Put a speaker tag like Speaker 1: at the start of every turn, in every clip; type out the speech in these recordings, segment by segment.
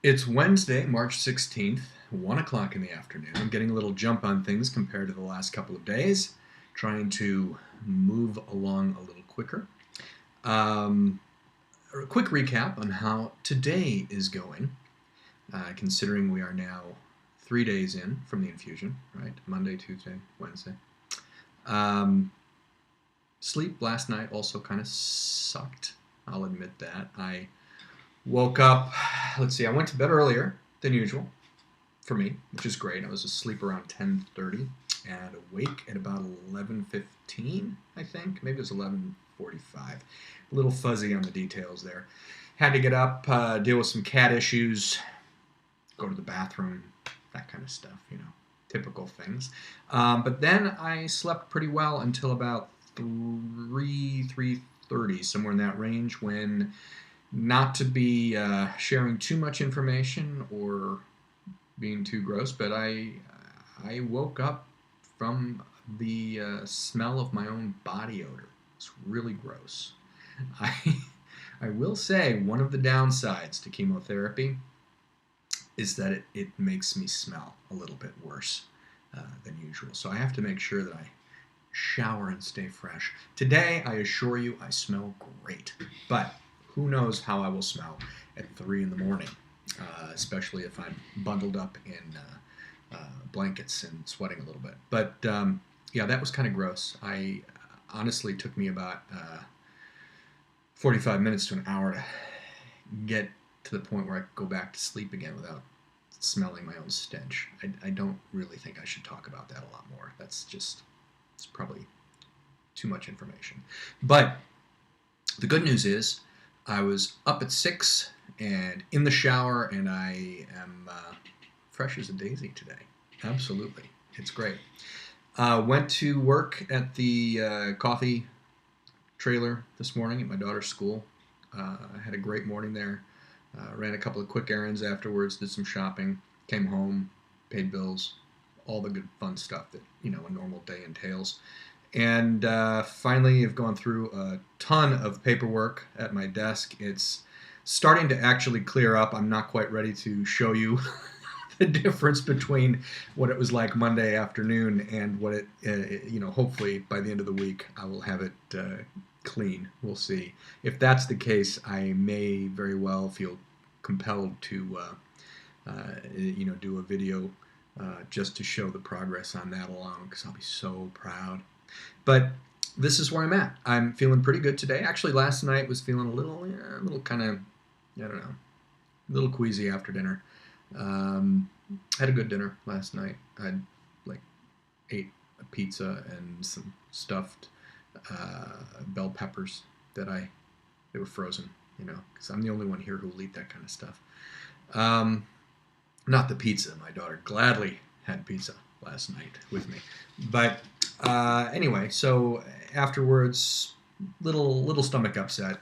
Speaker 1: It's Wednesday, March 16th, 1 o'clock in the afternoon. I'm getting a little jump on things compared to the last couple of days, trying to move along a little quicker. A quick recap on how today is going, considering we are now 3 days in from the infusion, right? Monday, Tuesday, Wednesday. Sleep last night also kind of sucked. I'll admit that. I woke up, I went to bed earlier than usual for me, which is great. I was asleep around 10:30 and awake at about 11:15, I think. Maybe it was 11:45. A little fuzzy on the details there. Had to get up, deal with some cat issues, go to the bathroom, that kind of stuff, typical things. But then I slept pretty well until about 3:30, somewhere in that range, when, not to be sharing too much information or being too gross, but I woke up from the smell of my own body odor. It's really gross. I will say one of the downsides to chemotherapy is that it makes me smell a little bit worse than usual. So I have to make sure that I shower and stay fresh. Today, I assure you, I smell great. But who knows how I will smell at 3 in the morning, especially if I'm bundled up in blankets and sweating a little bit. But yeah, that was kind of gross. I honestly took me about 45 minutes to an hour to get to the point where I could go back to sleep again without smelling my own stench. I don't really think I should talk about that a lot more. It's probably too much information. But the good news is I was up at 6 and in the shower, and I am fresh as a daisy today. Absolutely. It's great. Went to work at the coffee trailer this morning at my daughter's school. I had a great morning there. Ran a couple of quick errands afterwards, did some shopping, came home, paid bills, all the good fun stuff that, a normal day entails. And finally, I've gone through a ton of paperwork at my desk. It's starting to actually clear up. I'm not quite ready to show you the difference between what it was like Monday afternoon and what it, hopefully by the end of the week, I will have it clean. We'll see. If that's the case, I may very well feel compelled to, do a video just to show the progress on that alone, because I'll be so proud. But this is where I'm at. I'm feeling pretty good today. Actually, last night was feeling a little kind of, a little queasy after dinner. Had a good dinner last night. I ate a pizza and some stuffed bell peppers they were frozen, because I'm the only one here who will eat that kind of stuff. Not the pizza. My daughter gladly had pizza last night with me. But anyway, so afterwards, little stomach upset.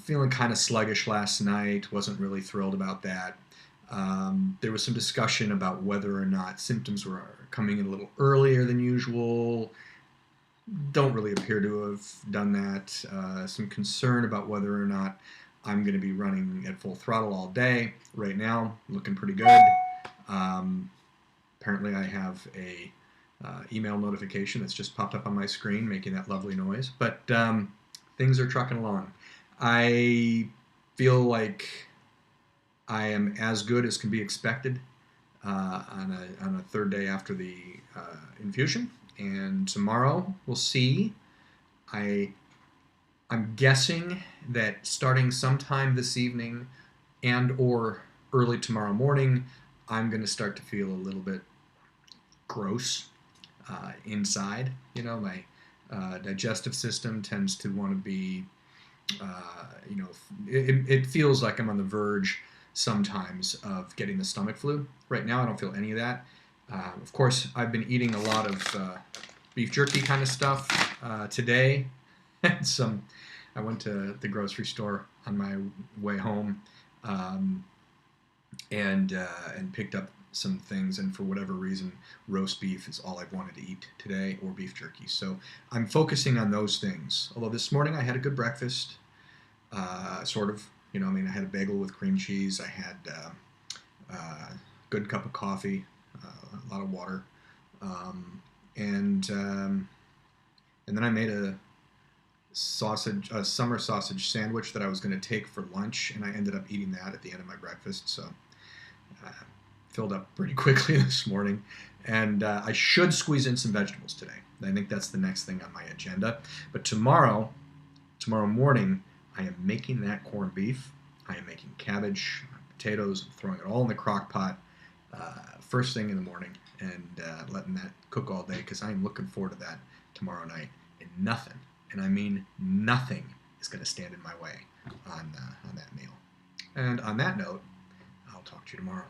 Speaker 1: Feeling kind of sluggish last night. Wasn't really thrilled about that. There was some discussion about whether or not symptoms were coming in a little earlier than usual. Don't really appear to have done that. Some concern about whether or not I'm going to be running at full throttle all day. Right now, looking pretty good. Apparently, I have a email notification that's just popped up on my screen, making that lovely noise. But things are trucking along. I feel like I am as good as can be expected on a third day after the infusion. And tomorrow, we'll see. I'm guessing that starting sometime this evening and or early tomorrow morning, I'm going to start to feel a little bit gross inside. My digestive system tends to want to be, it feels like I'm on the verge sometimes of getting the stomach flu. Right now, I don't feel any of that. Of course, I've been eating a lot of beef jerky kind of stuff today. I went to the grocery store on my way home and picked up some things, and for whatever reason, roast beef is all I've wanted to eat today, or beef jerky. So I'm focusing on those things. Although this morning I had a good breakfast, sort of. You know, I mean, I had a bagel with cream cheese. I had a good cup of coffee, a lot of water, um, and um, and then I made a summer sausage sandwich that I was going to take for lunch, and I ended up eating that at the end of my breakfast. So uh, filled up pretty quickly this morning, and I should squeeze in some vegetables today. I think that's the next thing on my agenda. But tomorrow morning, I am making that corned beef. I am making cabbage, potatoes. I'm throwing it all in the crock pot first thing in the morning and letting that cook all day because I am looking forward to that tomorrow night. And nothing, and I mean nothing, is going to stand in my way on that meal. And on that note, I'll talk to you tomorrow.